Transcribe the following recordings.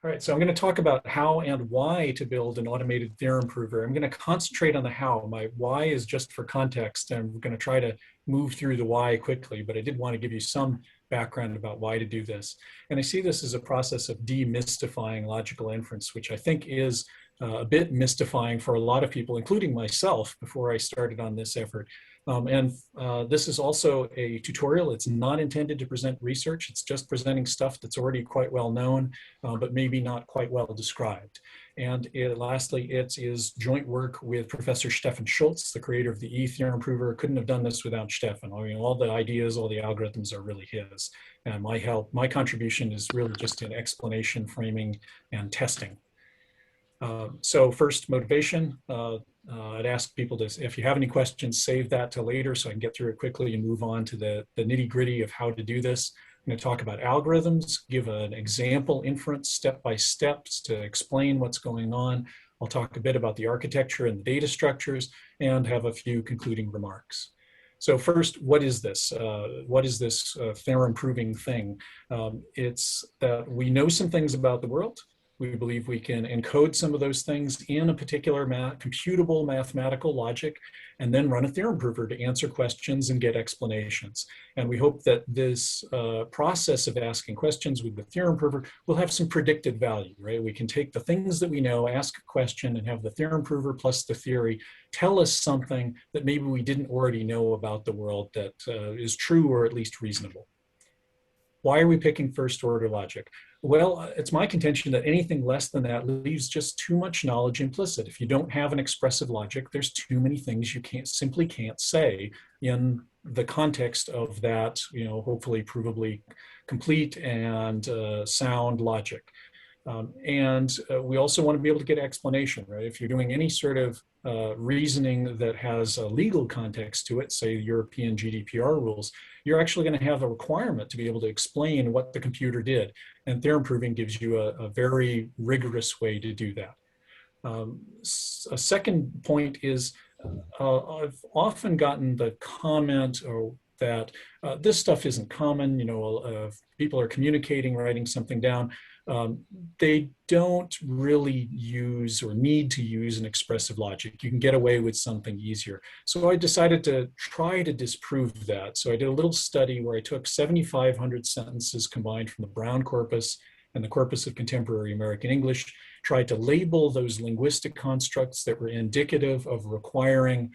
All right, so I'm going to talk about how and why to build an automated theorem prover. I'm going to concentrate on the how. My why is just for context, and we're going to try to move through the why quickly, but I did want to give you some background about why to do this. And I see this as a process of demystifying logical inference, which I think is a bit mystifying for a lot of people, including myself, before I started on this effort. This is also a tutorial. It's not intended to present research. It's just presenting stuff that's already quite well known, but maybe not quite well described. And lastly, it is joint work with Professor Stefan Schultz, the creator of the Theorem Prover. Couldn't have done this without Stefan. I mean, all the ideas, all the algorithms are really his. And my contribution is really just in explanation, framing, and testing. So first, motivation. I'd ask people to, if you have any questions, save that till later so I can get through it quickly and move on to the nitty gritty of how to do this. I'm going to talk about algorithms, give an example inference step-by-steps to explain what's going on. I'll talk a bit about the architecture and the data structures and have a few concluding remarks. So first, what is this? What is this theorem proving thing? It's that we know some things about the world. We believe we can encode some of those things in a particular computable mathematical logic and then run a theorem prover to answer questions and get explanations. And we hope that this process of asking questions with the theorem prover will have some predicted value, right? We can take the things that we know, ask a question, and have the theorem prover plus the theory tell us something that maybe we didn't already know about the world that is true or at least reasonable. Why are we picking first order logic? Well, it's my contention that anything less than that leaves just too much knowledge implicit. If you don't have an expressive logic, there's too many things you simply can't say in the context of that, hopefully provably complete and sound logic. We also want to be able to get explanation, right? If you're doing any sort of reasoning that has a legal context to it, say European GDPR rules, you're actually going to have a requirement to be able to explain what the computer did. And theorem proving gives you a very rigorous way to do that. A second point is I've often gotten the comment that this stuff isn't common. People are communicating, writing something down. They don't really use or need to use an expressive logic. You can get away with something easier. So I decided to try to disprove that. So I did a little study where I took 7,500 sentences combined from the Brown corpus and the corpus of contemporary American English, tried to label those linguistic constructs that were indicative of requiring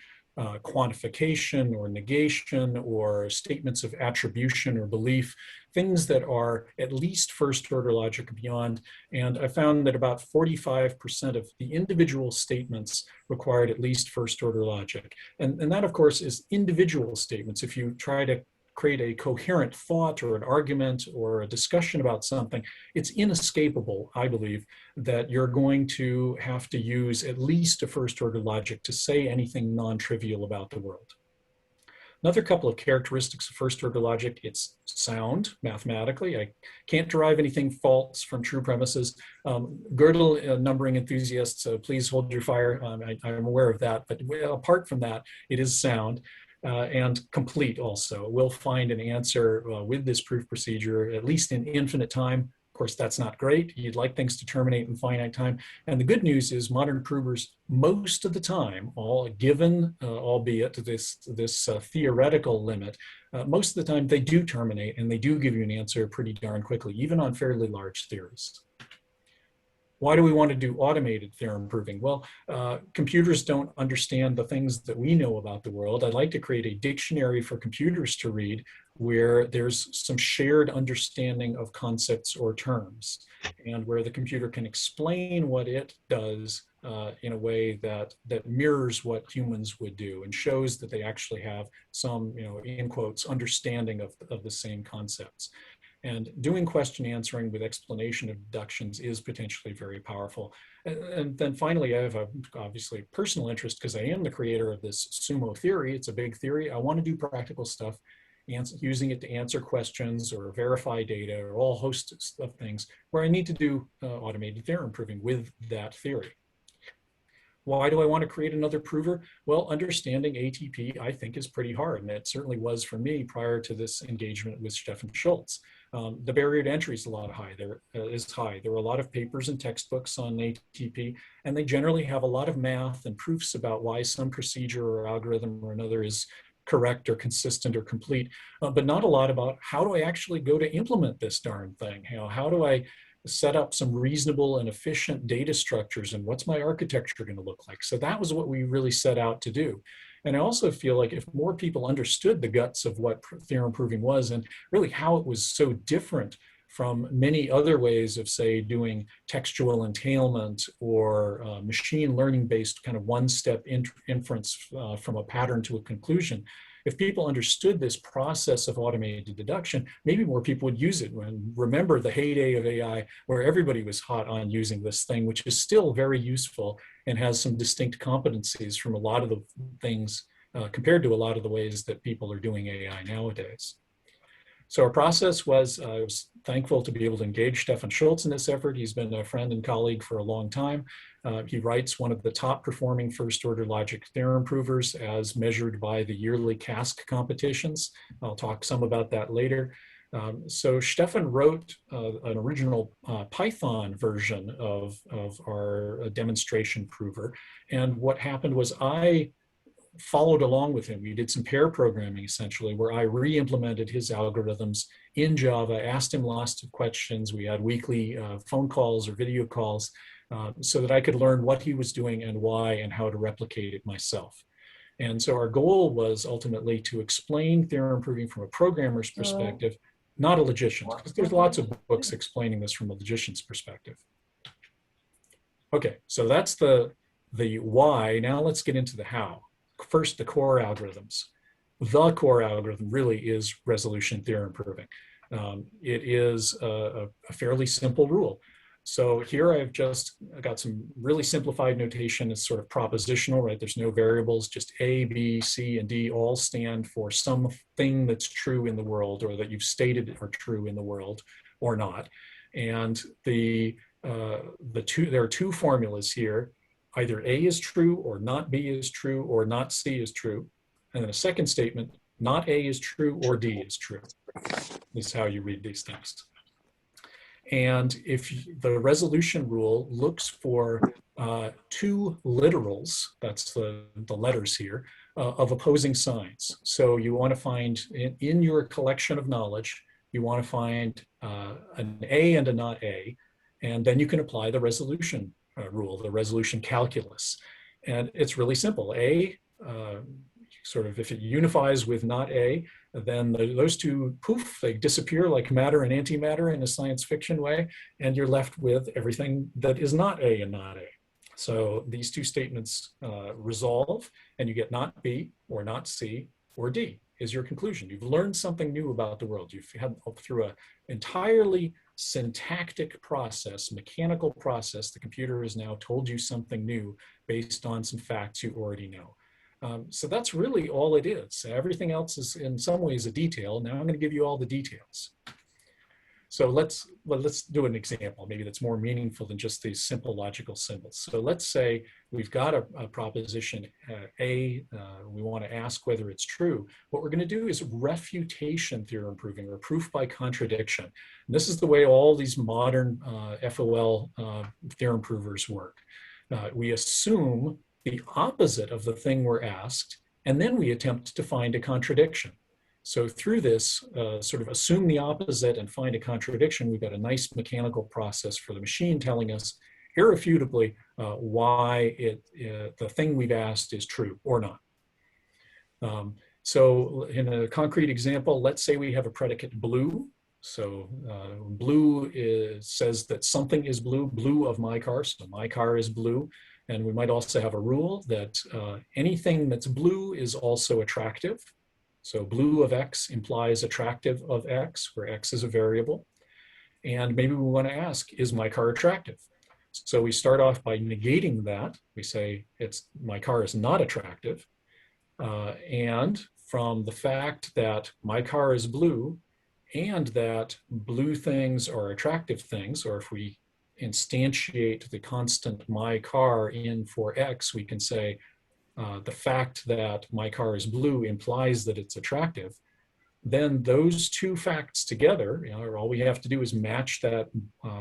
quantification or negation or statements of attribution or belief, things that are at least first order logic beyond. And I found that about 45% of the individual statements required at least first order logic. And that, of course, is individual statements. If you try to create a coherent thought or an argument or a discussion about something, it's inescapable, I believe, that you're going to have to use at least a first order logic to say anything non-trivial about the world. Another couple of characteristics of first order logic, it's sound mathematically. I can't derive anything false from true premises. Gödel numbering enthusiasts, please hold your fire. I'm aware of that, but apart from that, it is sound. And complete also. We'll find an answer with this proof procedure, at least in infinite time. Of course, that's not great. You'd like things to terminate in finite time. And the good news is modern provers, most of the time, albeit this theoretical limit, most of the time they do terminate and they do give you an answer pretty darn quickly, even on fairly large theories. Why do we want to do automated theorem proving? Well, computers don't understand the things that we know about the world. I'd like to create a dictionary for computers to read where there's some shared understanding of concepts or terms and where the computer can explain what it does in a way that mirrors what humans would do and shows that they actually have some, in quotes, understanding of the same concepts. And doing question answering with explanation of deductions is potentially very powerful. And then finally, I have obviously personal interest because I am the creator of this sumo theory. It's a big theory. I want to do practical stuff, using it to answer questions or verify data or all hosts of things where I need to do automated theorem proving with that theory. Why do I want to create another prover? Well, understanding ATP, I think, is pretty hard. And it certainly was for me prior to this engagement with Stefan Schultz. The barrier to entry is a lot high. There is high. There are a lot of papers and textbooks on ATP, and they generally have a lot of math and proofs about why some procedure or algorithm or another is correct or consistent or complete, but not a lot about how do I actually go to implement this darn thing? How do I set up some reasonable and efficient data structures, and what's my architecture going to look like? So that was what we really set out to do. And I also feel like if more people understood the guts of what theorem proving was and really how it was so different from many other ways of, say, doing textual entailment or machine learning based kind of one-step inference from a pattern to a conclusion, if people understood this process of automated deduction, maybe more people would use it. And remember the heyday of AI where everybody was hot on using this thing, which is still very useful and has some distinct competencies from a lot of the things compared to a lot of the ways that people are doing AI nowadays. So our process was, I was thankful to be able to engage Stefan Schultz in this effort. He's been a friend and colleague for a long time. He writes one of the top performing first order logic theorem provers as measured by the yearly CASC competitions. I'll talk some about that later. So Stefan wrote an original Python version of our demonstration prover. And what happened was I followed along with him. We did some pair programming essentially, where I re-implemented his algorithms in Java, asked him lots of questions. We had weekly phone calls or video calls so that I could learn what he was doing and why and how to replicate it myself. And so our goal was ultimately to explain theorem proving from a programmer's perspective, not a logician's, because there's lots of books explaining this from a logician's perspective. Okay, so that's the why. Now let's get into the how. First, the core algorithms. The core algorithm really is resolution theorem proving. It is a fairly simple rule. So here I've just got some really simplified notation. It's sort of propositional, right? There's no variables, just A, B, C, and D all stand for something that's true in the world or that you've stated are true in the world or not. And there are two formulas here. Either A is true or not B is true or not C is true. And then a second statement, not A is true or D is true. This is how you read these things. And if the resolution rule looks for two literals, that's the letters here, of opposing signs. So you want to find in your collection of knowledge, you want to find an A and a not A, and then you can apply the resolution rule, the resolution calculus. And it's really simple. A, sort of if it unifies with not A, then those two, poof, they disappear like matter and antimatter in a science fiction way, and you're left with everything that is not A and not A. So these two statements resolve, and you get not B or not C or D is your conclusion. You've learned something new about the world. You've had through an entirely syntactic process, mechanical process, the computer has now told you something new based on some facts you already know. So that's really all it is. Everything else is in some ways a detail. Now I'm going to give you all the details. So let's do an example, maybe that's more meaningful than just these simple logical symbols. So let's say we've got a proposition A, we want to ask whether it's true. What we're going to do is refutation theorem proving, or proof by contradiction. And this is the way all these modern FOL theorem provers work. We assume the opposite of the thing we're asked, and then we attempt to find a contradiction. So through this sort of assume the opposite and find a contradiction, we've got a nice mechanical process for the machine telling us irrefutably why the thing we've asked is true or not. So in a concrete example, let's say we have a predicate blue. So blue says that something is blue, blue of my car, so my car is blue. And we might also have a rule that anything that's blue is also attractive. So blue of X implies attractive of X, where X is a variable. And maybe we want to ask, is my car attractive? So we start off by negating that. We say, my car is not attractive. And from the fact that my car is blue and that blue things are attractive things, or if we instantiate the constant my car in for X, we can say the fact that my car is blue implies that it's attractive. Then those two facts together, all we have to do is match that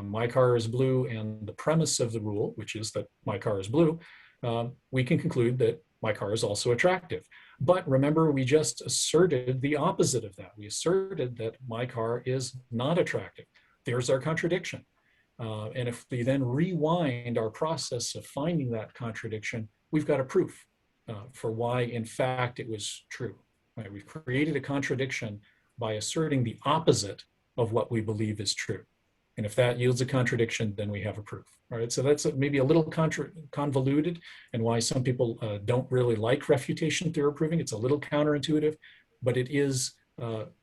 my car is blue and the premise of the rule, which is that my car is blue. We can conclude that my car is also attractive. But remember, we just asserted the opposite of that. We asserted that my car is not attractive. There's our contradiction. And if we then rewind our process of finding that contradiction, we've got a proof for why, in fact, it was true. Right? We've created a contradiction by asserting the opposite of what we believe is true. And if that yields a contradiction, then we have a proof. All right, so that's maybe a little convoluted, and why some people don't really like refutation theorem proving. It's a little counterintuitive, but it is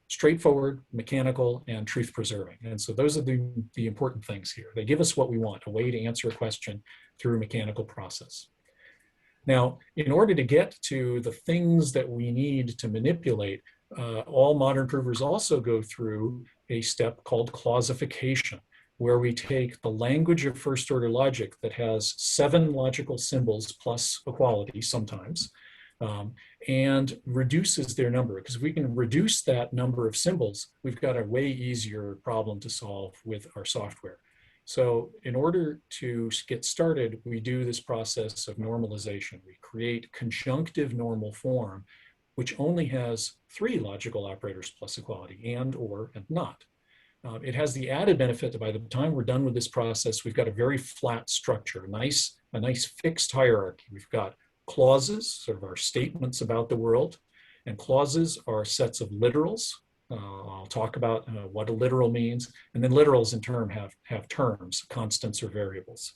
straightforward, mechanical, and truth preserving. And so those are the important things here. They give us what we want, a way to answer a question through a mechanical process. Now, in order to get to the things that we need to manipulate, all modern provers also go through a step called clausification, where we take the language of first order logic that has 7 logical symbols plus equality sometimes, and reduces their number. Because if we can reduce that number of symbols, we've got a way easier problem to solve with our software. So in order to get started, we do this process of normalization. We create conjunctive normal form, which only has 3 logical operators plus equality, and, or, and not. It has the added benefit that by the time we're done with this process, we've got a very flat structure, a nice fixed hierarchy. We've got clauses, sort of our statements about the world, and clauses are sets of literals. I'll talk about what a literal means, and then literals in turn have terms, constants or variables,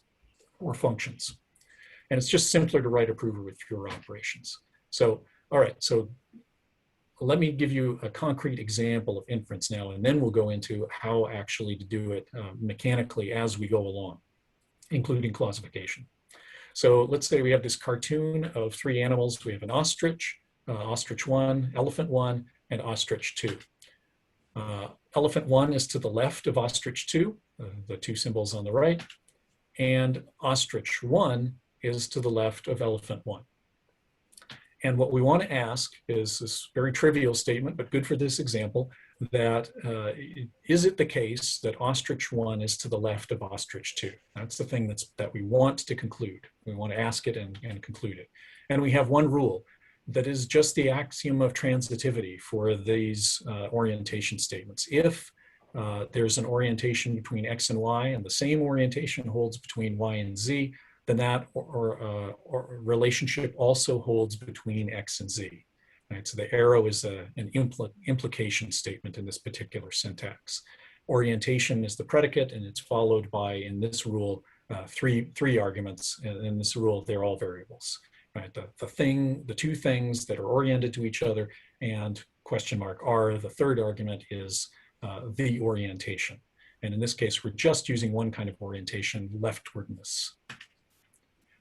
or functions. And it's just simpler to write a prover with fewer operations. So, all right, so let me give you a concrete example of inference now, and then we'll go into how actually to do it mechanically as we go along, including clausification. So let's say we have this cartoon of 3 animals. We have an ostrich, ostrich 1, elephant 1, and ostrich 2. Elephant 1 is to the left of ostrich 2, the 2 symbols on the right, and ostrich 1 is to the left of elephant 1. And what we want to ask is this very trivial statement, but good for this example, that is it the case that ostrich 1 is to the left of ostrich 2? That's the thing that we want to conclude. We want to ask it and conclude it. And we have one rule that is just the axiom of transitivity for these orientation statements. If there's an orientation between X and Y, and the same orientation holds between Y and Z, then that relationship also holds between X and Z. Right? So the arrow is an implication statement in this particular syntax. Orientation is the predicate, and it's followed by, in this rule, three arguments. And in this rule, they're all variables. Right? The 2 things that are oriented to each other, and question mark are, the third argument is the orientation. And in this case, we're just using one kind of orientation, leftwardness.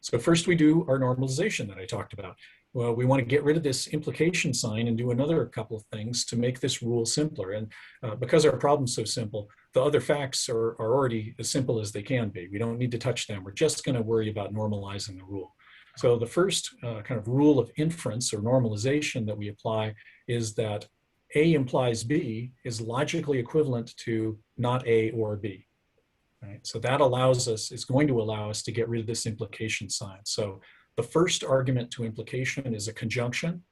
So first we do our normalization that I talked about. Well, we want to get rid of this implication sign and do another couple of things to make this rule simpler. And because our problem's so simple, the other facts are already as simple as they can be. We don't need to touch them. We're just going to worry about normalizing the rule. So the first kind of rule of inference or normalization that we apply is that A implies B is logically equivalent to not A or B. Right? So that is going to allow us to get rid of this implication sign. So the first argument to implication is a conjunction,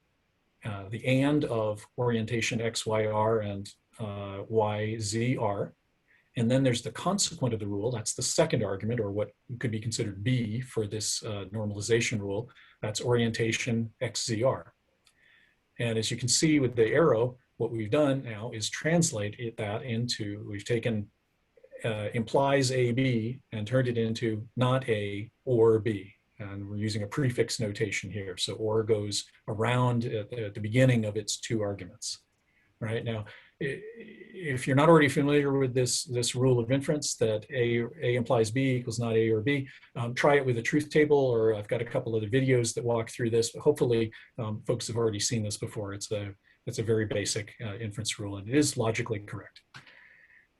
the and of orientation X, Y, R, and Y, Z, R. And then there's the consequent of the rule. That's the second argument, or what could be considered B for this normalization rule. That's orientation X, Z, R. And as you can see with the arrow, what we've done now is translate that into, we've taken implies AB and turned it into not A or B. And we're using a prefix notation here. So or goes around at the beginning of its 2 arguments. Right now, if you're not already familiar with this rule of inference that A implies B equals not A or B, try it with a truth table, or I've got a couple other videos that walk through this, but hopefully folks have already seen this before. It's a very basic inference rule, and it is logically correct.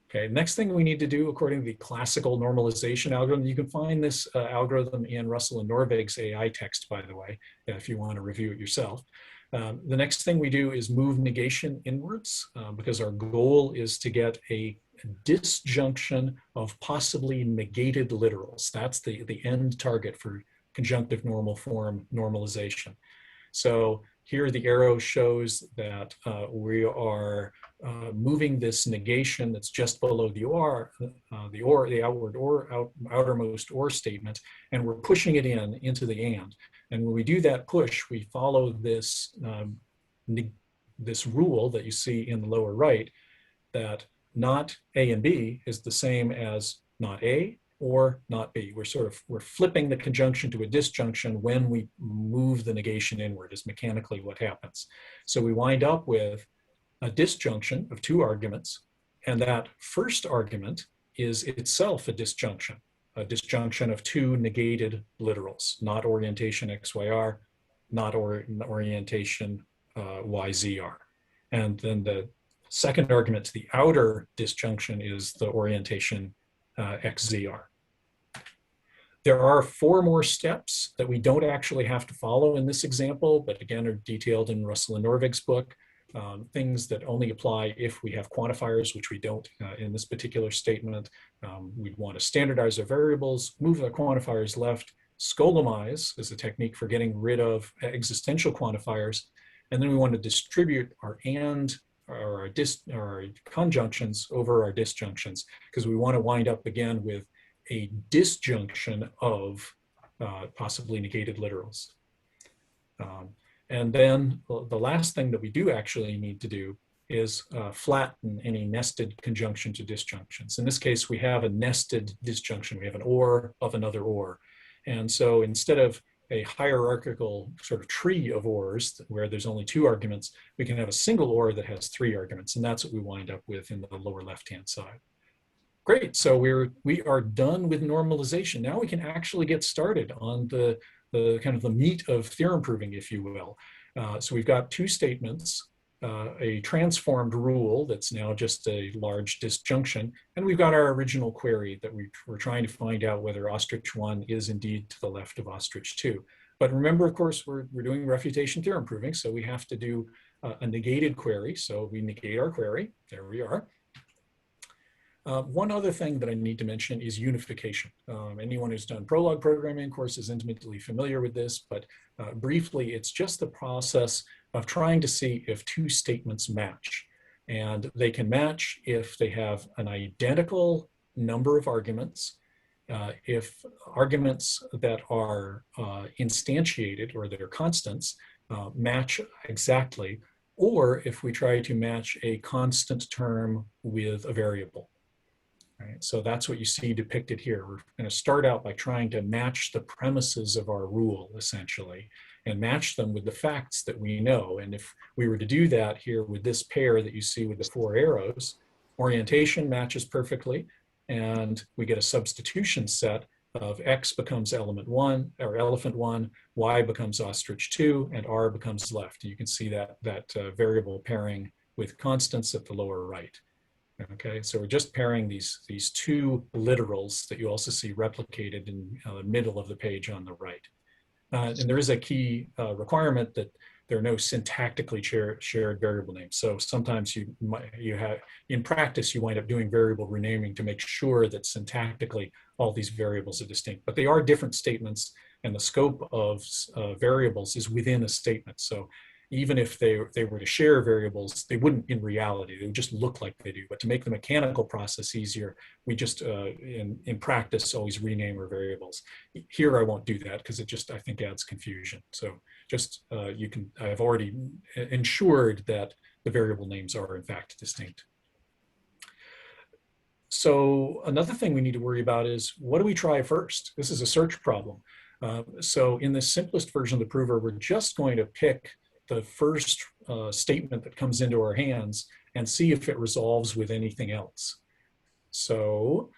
Okay, next thing we need to do, according to the classical normalization algorithm, you can find this algorithm in Russell and Norvig's AI text, by the way, if you want to review it yourself. The next thing we do is move negation inwards, because our goal is to get a disjunction of possibly negated literals. That's the end target for conjunctive normal form normalization. So here the arrow shows that we are moving this negation that's just below the outermost or statement, and we're pushing it into the and. And when we do that push, we follow this this rule that you see in the lower right, that not A and B is the same as not A or not B. We're flipping the conjunction to a disjunction when we move the negation inward, is mechanically what happens. So we wind up with a disjunction of two arguments, and that first argument is itself a disjunction of two negated literals, not orientation XYR, not orientation YZR. And then the second argument to the outer disjunction is the orientation XZR. There are 4 more steps that we don't actually have to follow in this example, but again are detailed in Russell and Norvig's book. Things that only apply if we have quantifiers, which we don't in this particular statement. We'd want to standardize our variables, move our quantifiers left, scolemize is a technique for getting rid of existential quantifiers, and then we want to distribute our and or our conjunctions over our disjunctions, because we want to wind up again with a disjunction of possibly negated literals. And then the last thing that we do actually need to do is flatten any nested conjunction to disjunctions. In this case, we have a nested disjunction. We have an or of another or. And so instead of a hierarchical sort of tree of ors where there's only 2 arguments, we can have a single or that has 3 arguments. And that's what we wind up with in the lower left-hand side. Great, so we are done with normalization. Now we can actually get started on the kind of the meat of theorem proving, if you will. So we've got 2 statements, a transformed rule that's now just a large disjunction, and we've got our original query that we're trying to find out whether ostrich 1 is indeed to the left of ostrich 2. But remember, of course, we're doing refutation theorem proving, so we have to do a negated query. So we negate our query. There we are. One other thing that I need to mention is unification. Anyone who's done Prolog programming, of course, is intimately familiar with this, but briefly, it's just the process of trying to see if 2 statements match. And they can match if they have an identical number of arguments, if arguments that are instantiated or that are constants match exactly, or if we try to match a constant term with a variable. Right, so that's what you see depicted here. We're going to start out by trying to match the premises of our rule, essentially, and match them with the facts that we know. And if we were to do that here with this pair that you see with the 4 arrows, orientation matches perfectly, and we get a substitution set of X becomes element 1, or elephant 1, Y becomes ostrich 2, and R becomes left. You can see that variable pairing with constants at the lower right. Okay, so we're just pairing these 2 literals that you also see replicated in the middle of the page on the right. And there is a key requirement that there are no syntactically shared variable names. So sometimes you have, in practice, you wind up doing variable renaming to make sure that syntactically all these variables are distinct. But they are different statements, and the scope of variables is within a statement. So even if they were to share variables, they wouldn't in reality, they would just look like they do. But to make the mechanical process easier, we just, in practice, always rename our variables. Here I won't do that because it just, I think, adds confusion. So just, I've already ensured that the variable names are in fact distinct. So another thing we need to worry about is, what do we try first? This is a search problem. So in the simplest version of the prover, we're just going to pick the first statement that comes into our hands and see if it resolves with anything else. So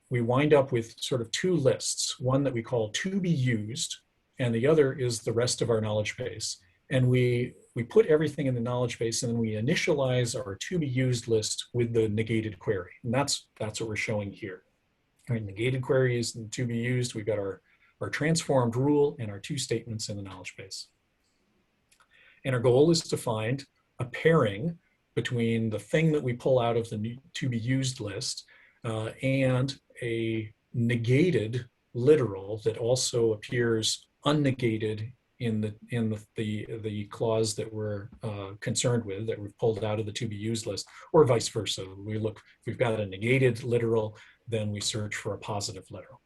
we wind up with sort of 2 lists, one that we call to be used, and the other is the rest of our knowledge base. And we put everything in the knowledge base, and then we initialize our to be used list with the negated query. And that's what we're showing here. Our negated query is to be used. We've got our transformed rule and our two statements in the knowledge base. And our goal is to find a pairing between the thing that we pull out of the to be used list and a negated literal that also appears unnegated in the clause that we're concerned with, that we've pulled out of the to be used list, or vice versa. We look, if we've got a negated literal, then we search for a positive literal.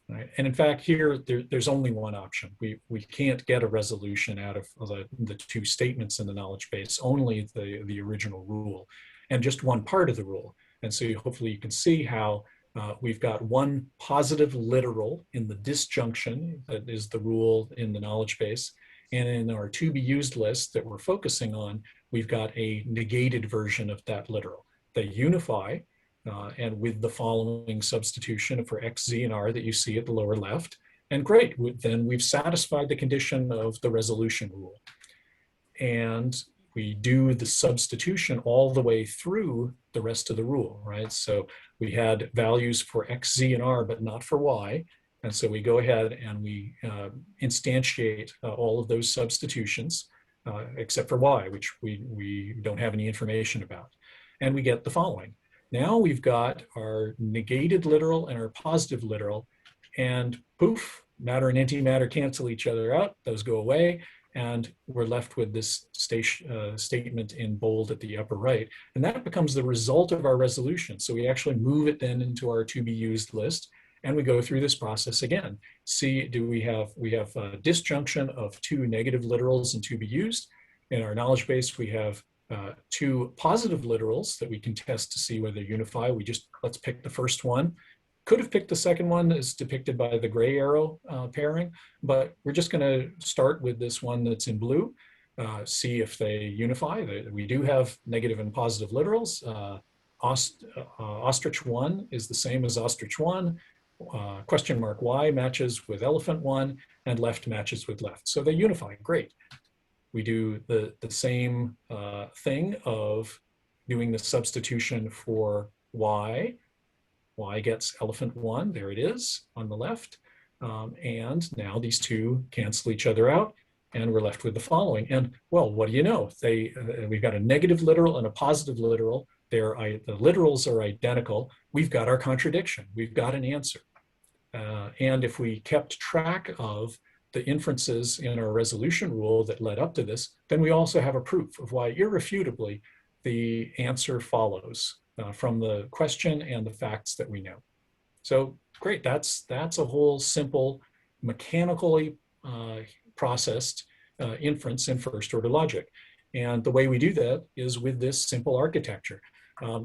Right. And in fact, here, there's only one option. We can't get a resolution out of the two statements in the knowledge base, only the original rule, and just one part of the rule. And so hopefully you can see how we've got one positive literal in the disjunction, that is the rule in the knowledge base. And in our to be used list that we're focusing on, we've got a negated version of that literal. They unify, and with the following substitution for x, z, and r that you see at the lower left. And great, then we've satisfied the condition of the resolution rule. And we do the substitution all the way through the rest of the rule, right? So we had values for x, z, and r, but not for y. And so we go ahead and we instantiate all of those substitutions, except for y, which we don't have any information about. And we get the following. Now we've got our negated literal and our positive literal, and poof, matter and antimatter cancel each other out. Those go away, and we're left with this statement in bold at the upper right. And that becomes the result of our resolution. So we actually move it then into our to be used list, and we go through this process again. See, we have a disjunction of two negative literals and to be used. In our knowledge base, we have two positive literals that we can test to see whether they unify. Let's pick the first one. Could have picked the second one as depicted by the gray arrow pairing, but we're just gonna start with this one that's in blue, see if they unify. We do have negative and positive literals. Ostrich 1 is the same as ostrich 1. Question mark Y matches with elephant 1, and left matches with left. So they unify, great. We do the same thing of doing the substitution for Y. Y gets elephant 1, there it is on the left. And now these two cancel each other out, and we're left with the following. And well, what do you know? We've got a negative literal and a positive literal. The literals are identical. We've got our contradiction. We've got an answer. And if we kept track of the inferences in our resolution rule that led up to this, then we also have a proof of why irrefutably the answer follows from the question and the facts that we know. So great, that's a whole simple mechanically processed inference in first order logic. And the way we do that is with this simple architecture.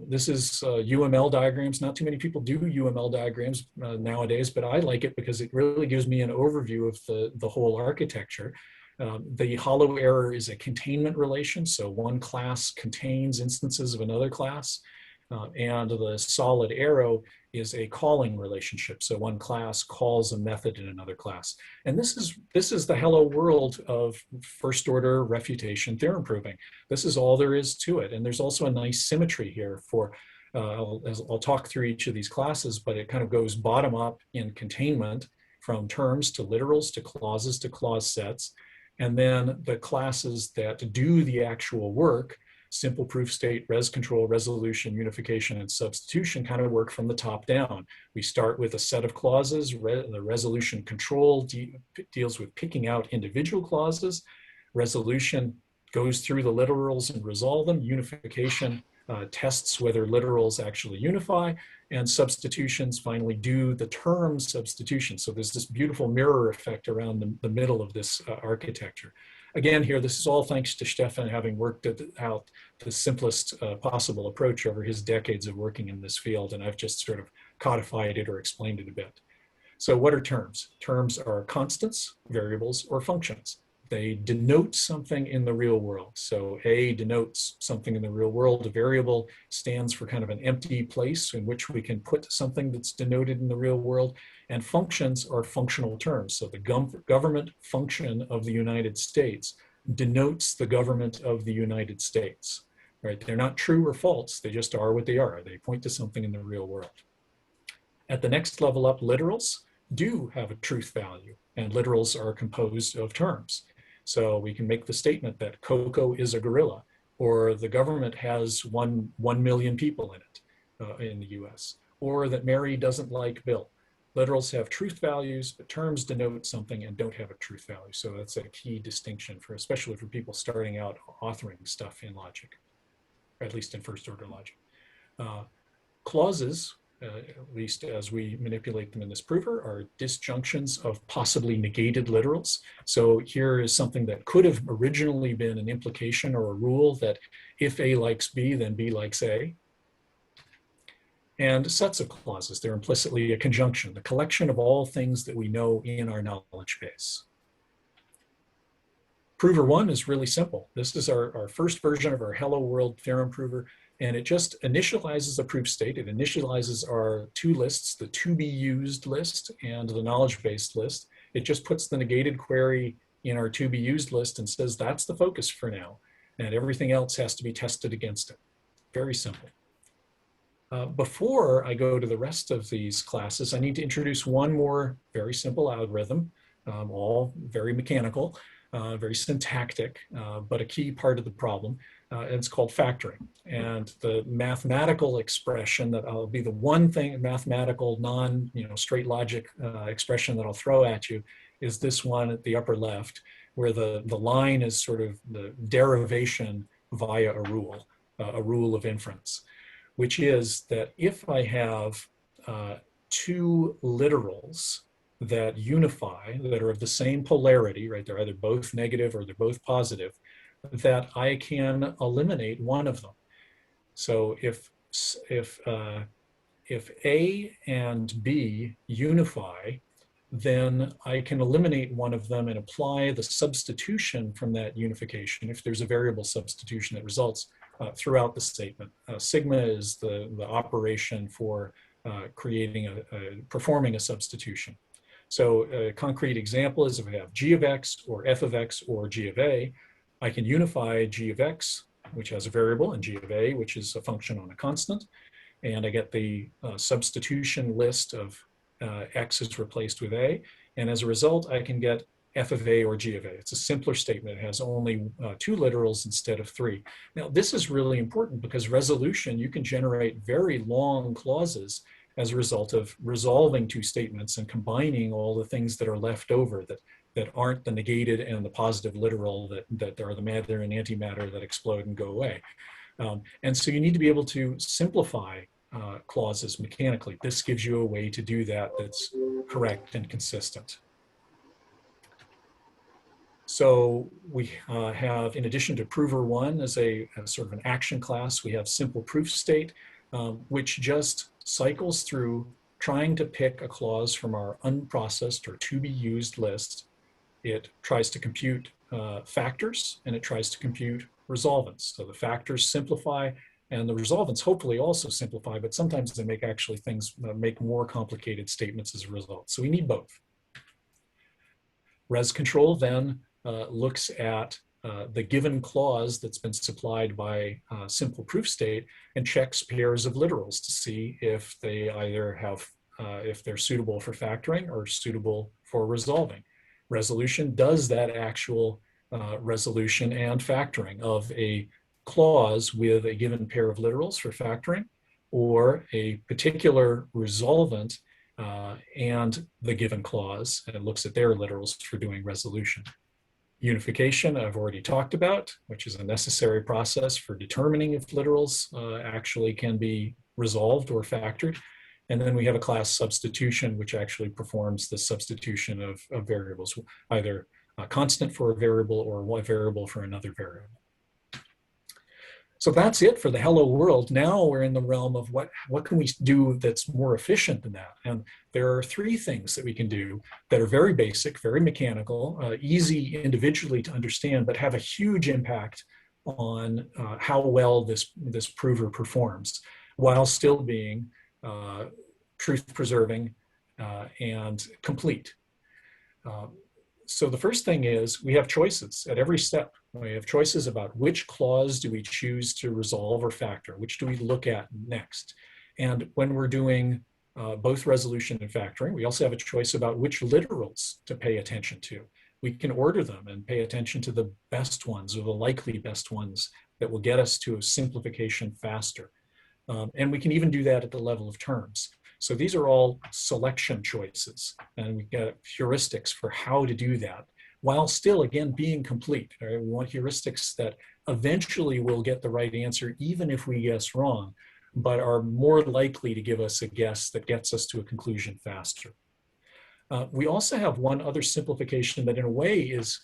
This is UML diagrams. Not too many people do UML diagrams nowadays, but I like it because it really gives me an overview of the whole architecture. The hollow error is a containment relation, so one class contains instances of another class. And the solid arrow is a calling relationship. So one class calls a method in another class. And this is the hello world of first order refutation theorem proving. This is all there is to it. And there's also a nice symmetry here for, I'll talk through each of these classes, but it kind of goes bottom up in containment from terms to literals to clauses to clause sets. And then the classes that do the actual work, simple proof state, res control, resolution, unification, and substitution kind of work from the top down. We start with a set of clauses. The resolution control deals with picking out individual clauses. Resolution goes through the literals and resolve them. Unification tests whether literals actually unify. And substitutions finally do the term substitution. So there's this beautiful mirror effect around the middle of this architecture. Again, here, this is all thanks to Stefan having worked out the simplest possible approach over his decades of working in this field, and I've just sort of codified it or explained it a bit. So what are terms? Terms are constants, variables, or functions. They denote something in the real world. So A denotes something in the real world. A variable stands for kind of an empty place in which we can put something that's denoted in the real world. And functions are functional terms. So the government function of the United States denotes the government of the United States, right? They're not true or false. They just are what they are. They point to something in the real world. At the next level up, literals do have a truth value, and literals are composed of terms. So we can make the statement that Coco is a gorilla, or the government has 1 million people in it in the US, or that Mary doesn't like Bill. Literals have truth values, but terms denote something and don't have a truth value. So that's a key distinction for, especially for people starting out authoring stuff in logic, or at least in first order logic. Clauses, at least as we manipulate them in this prover, are disjunctions of possibly negated literals. So here is something that could have originally been an implication or a rule that if A likes B, then B likes A. And sets of clauses, they're implicitly a conjunction, the collection of all things that we know in our knowledge base. Prover 1 is really simple. This is our first version of our Hello World theorem prover, and it just initializes a proof state. It initializes our two lists, the to be used list and the knowledge-based list. It just puts the negated query in our to be used list and says that's the focus for now, and everything else has to be tested against it. Very simple. Before I go to the rest of these classes, I need to introduce one more very simple algorithm, all very mechanical, very syntactic, but a key part of the problem. And it's called factoring. And the mathematical expression that I'll be the one thing, mathematical, straight logic expression that I'll throw at you is this one at the upper left, where the line is sort of the derivation via a rule of inference, which is that if I have two literals that unify, that are of the same polarity, right? They're either both negative or they're both positive, that I can eliminate one of them. So if A and B unify, then I can eliminate one of them and apply the substitution from that unification, if there's a variable substitution that results throughout the statement. Sigma is the operation for performing a substitution. So a concrete example is if I have g of x or f of x or g of a, I can unify g of x, which has a variable, and g of a, which is a function on a constant. And I get the substitution list of x is replaced with a. And as a result, I can get f of a or g of a. It's a simpler statement. It has only two literals instead of three. Now, this is really important because resolution, you can generate very long clauses as a result of resolving two statements and combining all the things that are left over that aren't the negated and the positive literal that are the matter and antimatter that explode and go away. And so you need to be able to simplify clauses mechanically. This gives you a way to do that that's correct and consistent. So we have, in addition to prover 1 as a sort of an action class, we have simple proof state, which just cycles through trying to pick a clause from our unprocessed or to be used list. It tries to compute factors and it tries to compute resolvents. So the factors simplify and the resolvents hopefully also simplify, but sometimes they make actually things make more complicated statements as a result. So we need both. Res control then looks at the given clause that's been supplied by simple proof state and checks pairs of literals to see if they either have, if they're suitable for factoring or suitable for resolving. Resolution does that actual resolution and factoring of a clause with a given pair of literals for factoring, or a particular resolvent and the given clause, and it looks at their literals for doing resolution. Unification, I've already talked about, which is a necessary process for determining if literals actually can be resolved or factored. And then we have a class substitution, which actually performs the substitution of variables, either a constant for a variable or one variable for another variable. So that's it for the hello world. Now we're in the realm of what can we do that's more efficient than that? And there are three things that we can do that are very basic, very mechanical, easy individually to understand, but have a huge impact on how well this prover performs, while still being truth preserving and complete. So the first thing is we have choices at every step. We have choices about which clause do we choose to resolve or factor, which do we look at next. And when we're doing both resolution and factoring, we also have a choice about which literals to pay attention to. We can order them and pay attention to the best ones or the likely best ones that will get us to a simplification faster. And we can even do that at the level of terms. So these are all selection choices, and we've got heuristics for how to do that, while still, again, being complete. Right? We want heuristics that eventually will get the right answer, even if we guess wrong, but are more likely to give us a guess that gets us to a conclusion faster. We also have one other simplification that in a way is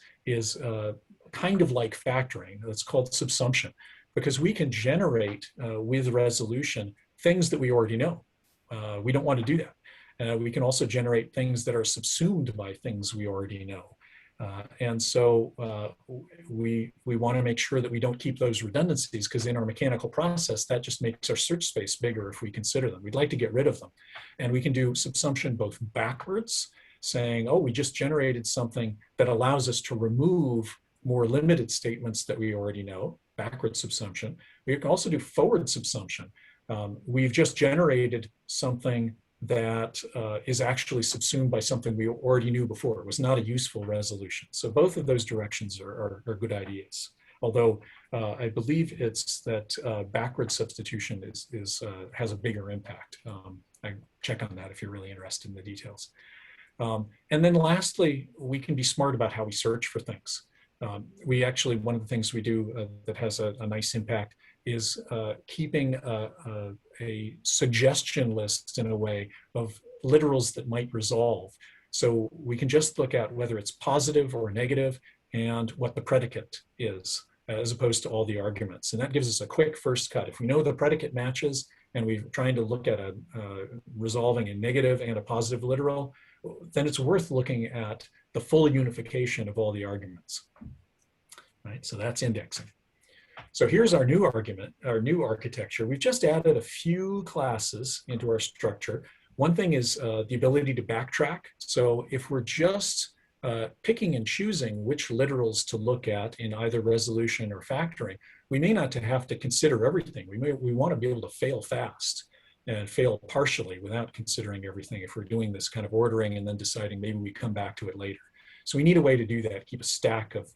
kind of like factoring. That's called subsumption, because we can generate with resolution things that we already know. We don't want to do that. We can also generate things that are subsumed by things we already know. And so we want to make sure that we don't keep those redundancies, because in our mechanical process, that just makes our search space bigger if we consider them. We'd like to get rid of them. And we can do subsumption both backwards, saying, oh, we just generated something that allows us to remove more limited statements that we already know, backward subsumption. We can also do forward subsumption. We've just generated something that is actually subsumed by something we already knew before. It was not a useful resolution. So both of those directions are good ideas. Although I believe it's that backward substitution has a bigger impact. I check on that if you're really interested in the details. And then lastly, we can be smart about how we search for things. We actually, one of the things we do that has a nice impact is keeping a suggestion list in a way of literals that might resolve. So we can just look at whether it's positive or negative and what the predicate is, as opposed to all the arguments. And that gives us a quick first cut. If we know the predicate matches and we're trying to look at resolving a negative and a positive literal, then it's worth looking at the full unification of all the arguments. Right? So that's indexing. So here's our new argument, our new architecture. We've just added a few classes into our structure. One thing is the ability to backtrack. So if we're just picking and choosing which literals to look at in either resolution or factoring, we may not have to consider everything. We want to be able to fail fast and fail partially without considering everything if we're doing this kind of ordering and then deciding maybe we come back to it later. So we need a way to do that, keep a stack of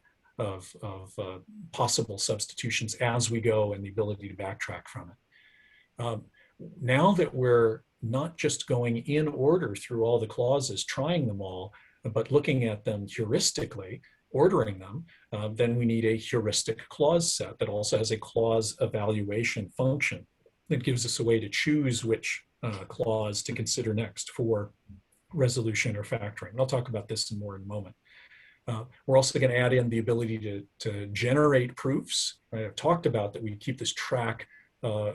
possible substitutions as we go and the ability to backtrack from it. Now that we're not just going in order through all the clauses, trying them all, but looking at them heuristically, ordering them, then we need a heuristic clause set that also has a clause evaluation function that gives us a way to choose which clause to consider next for resolution or factoring. I'll talk about this more in a moment. We're also going to add in the ability to generate proofs. Right? I've talked about that we keep this track,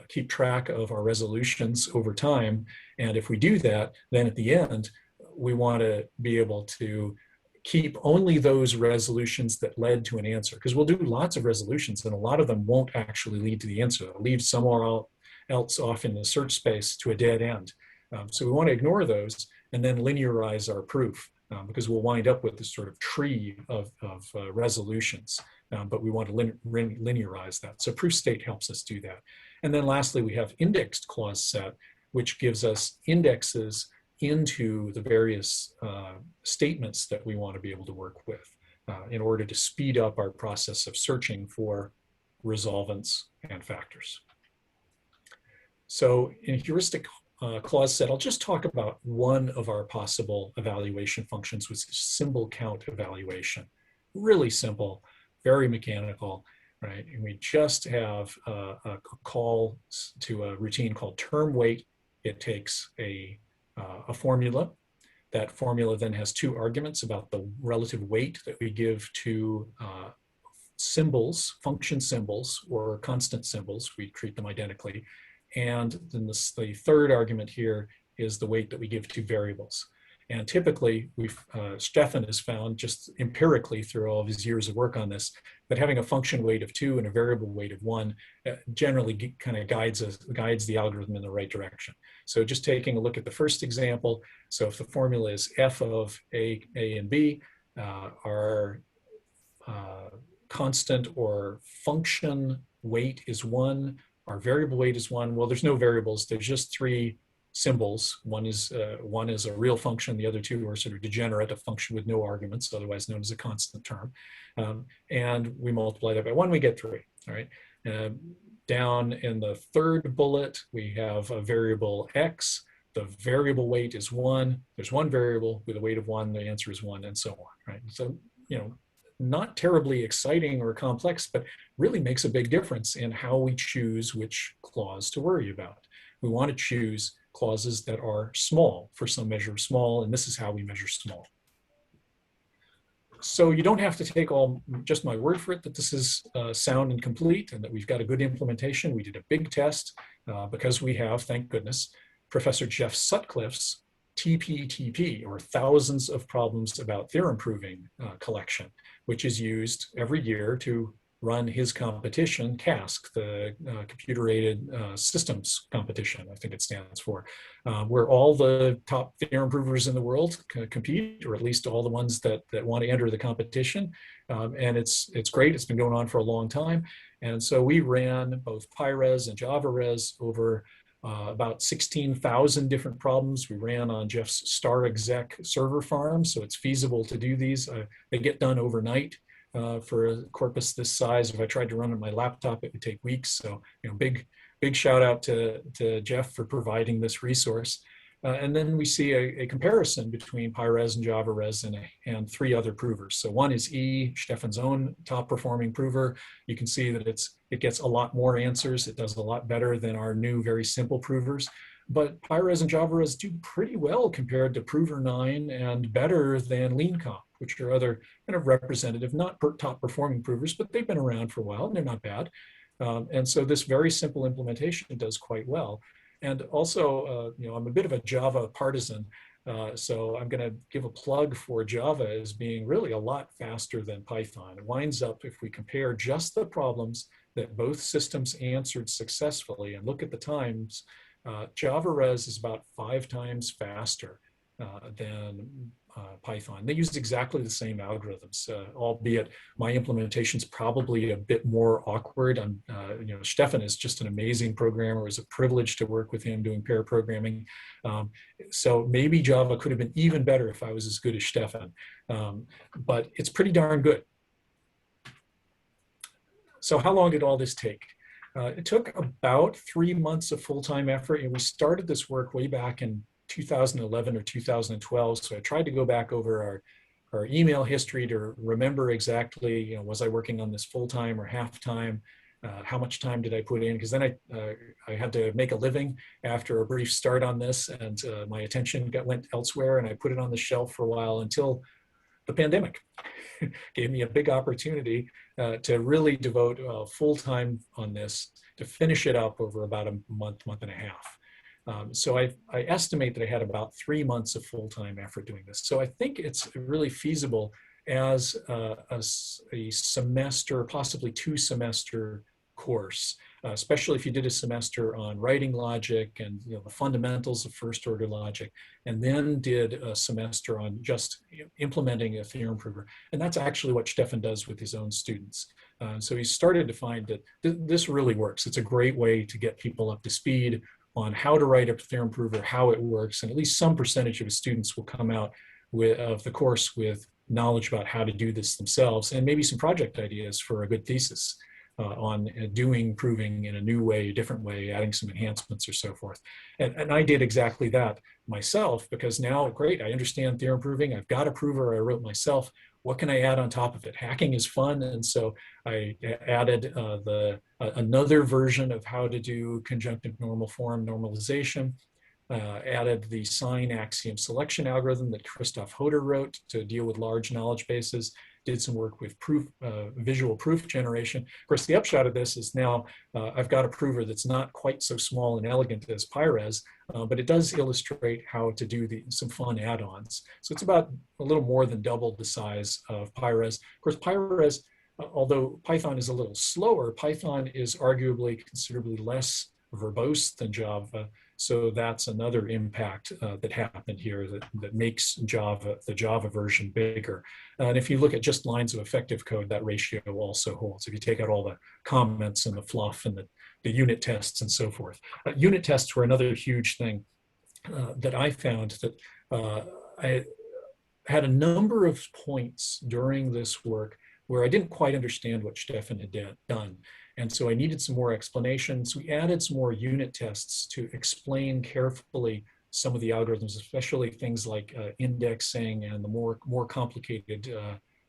keep track of our resolutions over time. And if we do that, then at the end, we want to be able to keep only those resolutions that led to an answer. Because we'll do lots of resolutions and a lot of them won't actually lead to the answer. They'll leave somewhere else off in the search space to a dead end. So we want to ignore those and then linearize our proof. Because we'll wind up with this sort of tree of resolutions, but we want to linearize that. So proof state helps us do that. And then lastly, we have indexed clause set, which gives us indexes into the various statements that we want to be able to work with in order to speed up our process of searching for resolvents and factors. So in heuristic clause set, I'll just talk about one of our possible evaluation functions, which is symbol count evaluation. Really simple, very mechanical, right? And we just have a call to a routine called term weight. It takes a formula. That formula then has two arguments about the relative weight that we give to symbols, function symbols, or constant symbols. We treat them identically. And then the third argument here is the weight that we give to variables. And typically, Stefan has found just empirically through all of his years of work on this, that having a function weight of 2 and a variable weight of 1 generally kind of guides the algorithm in the right direction. So just taking a look at the first example, so if the formula is f of a and b, our constant or function weight is 1, our variable weight is 1. Well, there's no variables, there's just 3 symbols. One is a real function, the other 2 are sort of degenerate, a function with no arguments, otherwise known as a constant term. And we multiply that by 1, we get 3, all right? Down in the third bullet, we have a variable x. The variable weight is 1. There's 1 variable with a weight of 1, the answer is 1, and so on, right? So, you know, not terribly exciting or complex, but really makes a big difference in how we choose which clause to worry about. We want to choose clauses that are small for some measure of small, and this is how we measure small. So you don't have to take just my word for it that this is sound and complete and that we've got a good implementation. We did a big test because we have, thank goodness, Professor Jeff Sutcliffe's TPTP, or Thousands of Problems About Theorem Proving collection, which is used every year to run his competition, CASC, the Computer-Aided Systems Competition, I think it stands for, where all the top theorem provers in the world compete, or at least all the ones that want to enter the competition. And it's great, it's been going on for a long time. And so we ran both PyRes and JavaRes over about 16,000 different problems. We ran on Jeff's star exec server farm, so it's feasible to do these. They get done overnight. For a corpus this size, if I tried to run on my laptop, it would take weeks. So, you know, big shout out to Jeff for providing this resource. And then we see a comparison between PyRes and JavaRes and 3 other provers. So one is E, Stefan's own top performing prover. You can see that it gets a lot more answers. It does a lot better than our new very simple provers. But PyRes and JavaRes do pretty well compared to Prover 9 and better than LeanComp, which are other kind of representative, not top performing provers, but they've been around for a while and they're not bad. And so this very simple implementation does quite well. And also, you know, I'm a bit of a Java partisan, so I'm going to give a plug for Java as being really a lot faster than Python. It winds up, if we compare just the problems that both systems answered successfully and look at the times, JavaRes is about 5 times faster than Python. They use exactly the same algorithms, albeit my implementation's probably a bit more awkward. You know, Stefan is just an amazing programmer. It was a privilege to work with him doing pair programming. So maybe Java could have been even better if I was as good as Stefan, but it's pretty darn good. So how long did all this take? It took about 3 months of full-time effort, and we started this work way back in 2011 or 2012. So I tried to go back over our email history to remember exactly, you know, was I working on this full-time or half-time? How much time did I put in? Because then I had to make a living after a brief start on this, and my attention went elsewhere, and I put it on the shelf for a while until the pandemic gave me a big opportunity to really devote full time on this, to finish it up over about a month and a half. So I estimate that I had about 3 months of full-time effort doing this. So I think it's really feasible as a semester, possibly 2-semester course, especially if you did a semester on writing logic and, you know, the fundamentals of first-order logic, and then did a semester on just, you know, implementing a theorem prover. And that's actually what Stefan does with his own students. So he started to find that this really works. It's a great way to get people up to speed on how to write a theorem prover, how it works, and at least some percentage of his students will come out of the course with knowledge about how to do this themselves, and maybe some project ideas for a good thesis on doing proving in a new way, a different way, adding some enhancements or so forth. And I did exactly that myself, because now, great, I understand theorem proving, I've got a prover I wrote myself, what can I add on top of it? Hacking is fun, and so I added another version of how to do conjunctive normal form normalization, added the sign axiom selection algorithm that Christoph Hoder wrote to deal with large knowledge bases, did some work with visual proof generation. Of course, the upshot of this is now I've got a prover that's not quite so small and elegant as PyRes, but it does illustrate how to do some fun add-ons. So it's about a little more than double the size of PyRes. Of course, PyRes, although Python is a little slower, Python is arguably considerably less verbose than Java. So that's another impact that happened here that makes the Java version bigger. And if you look at just lines of effective code, that ratio also holds. If you take out all the comments and the fluff and the unit tests and so forth. Unit tests were another huge thing that I found that I had a number of points during this work where I didn't quite understand what Stefan had done. And so I needed some more explanations. We added some more unit tests to explain carefully some of the algorithms, especially things like indexing and the more complicated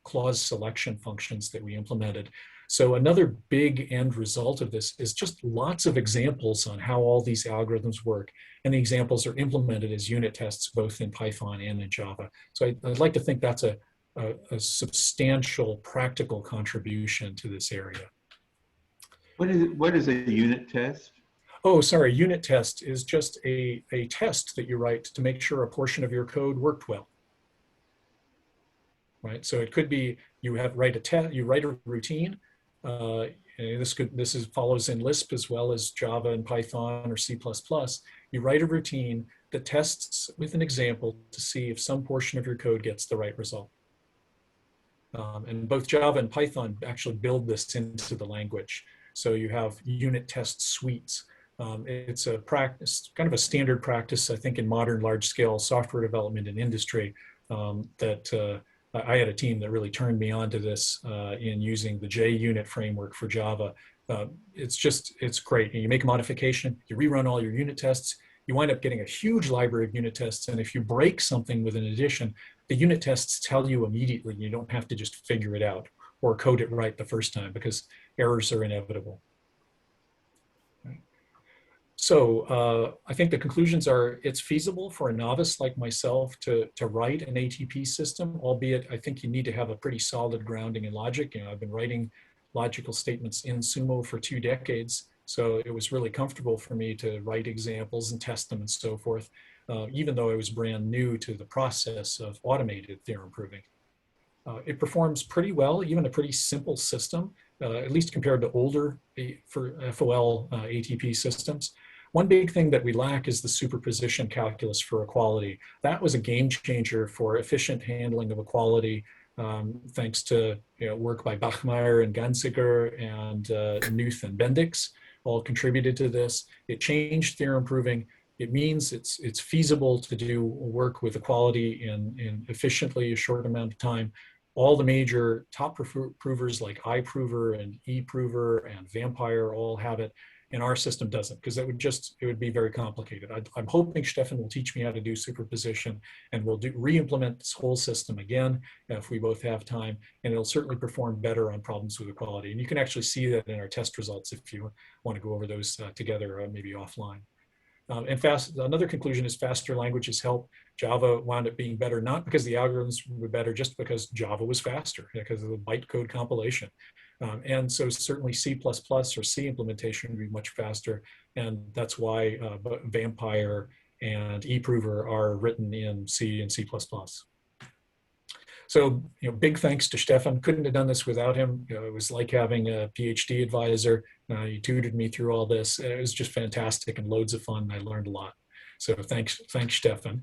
clause selection functions that we implemented. So another big end result of this is just lots of examples on how all these algorithms work. And the examples are implemented as unit tests, both in Python and in Java. So I'd like to think that's a substantial practical contribution to this area. What is a unit test? Oh, sorry, unit test is just a test that you write to make sure a portion of your code worked well. Right, so it could be you write a routine. This follows in Lisp as well as Java and Python or C++. You write a routine that tests with an example to see if some portion of your code gets the right result. And both Java and Python actually build this into the language. So you have unit test suites. It's a practice, kind of a standard practice, I think, in modern large-scale software development and industry that I had a team that really turned me on to this in using the JUnit framework for Java. It's great. You make a modification, you rerun all your unit tests, you wind up getting a huge library of unit tests. And if you break something with an addition, the unit tests tell you immediately. You don't have to just figure it out or code it right the first time because errors are inevitable. So I think the conclusions are it's feasible for a novice like myself to write an ATP system, albeit I think you need to have a pretty solid grounding in logic. You know, I've been writing logical statements in Sumo for 2 decades, so it was really comfortable for me to write examples and test them and so forth, even though I was brand new to the process of automated theorem proving. It performs pretty well, even a pretty simple system, at least compared to older FOL ATP systems. One big thing that we lack is the superposition calculus for equality. That was a game changer for efficient handling of equality, thanks to work by Bachmeier and Ganziger and Knuth and Bendix, all contributed to this. It changed theorem proving. It means it's feasible to do work with equality in efficiently a short amount of time. All the major top provers like iProver and eProver and Vampire all have it, and our system doesn't, because it would be very complicated. I'm hoping Stefan will teach me how to do superposition, and we'll re-implement this whole system again if we both have time, and it'll certainly perform better on problems with equality. And you can actually see that in our test results if you want to go over those together, maybe offline. Another conclusion is faster languages help. Java wound up being better, not because the algorithms were better, just because Java was faster, because of the bytecode compilation. And so certainly C++ or C implementation would be much faster. And that's why Vampire and eProver are written in C and C++. So, big thanks to Stefan. Couldn't have done this without him. It was like having a PhD advisor. He tutored me through all this. It was just fantastic and loads of fun. I learned a lot. So thanks Stefan.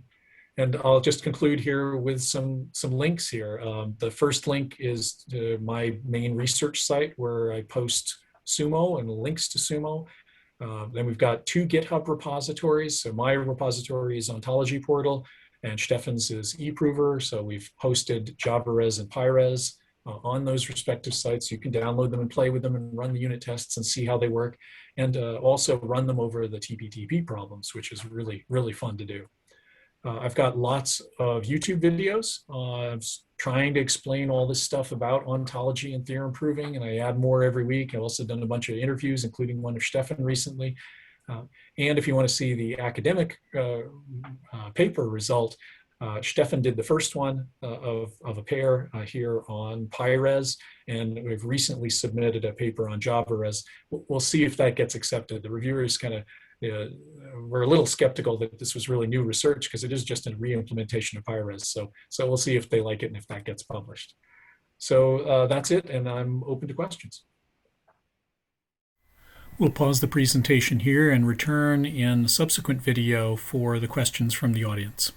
And I'll just conclude here with some links here. The first link is to my main research site where I post Sumo and links to Sumo. Then we've got 2 GitHub repositories. So my repository is Ontology Portal, and Stefan's is eProver. So we've hosted JavaRes and PyRes on those respective sites. You can download them and play with them and run the unit tests and see how they work, and also run them over the TP-TP problems, which is really, really fun to do. I've got lots of YouTube videos trying to explain all this stuff about ontology and theorem proving, and I add more every week. I've also done a bunch of interviews, including one of Stefan recently. And if you want to see the academic paper result, Stefan did the first one of a pair here on PyRes, and we've recently submitted a paper on JavaRes. We'll see if that gets accepted. The reviewers kind of were a little skeptical that this was really new research because it is just a re-implementation of PyRes. So we'll see if they like it and if that gets published. So that's it, and I'm open to questions. We'll pause the presentation here and return in a subsequent video for the questions from the audience.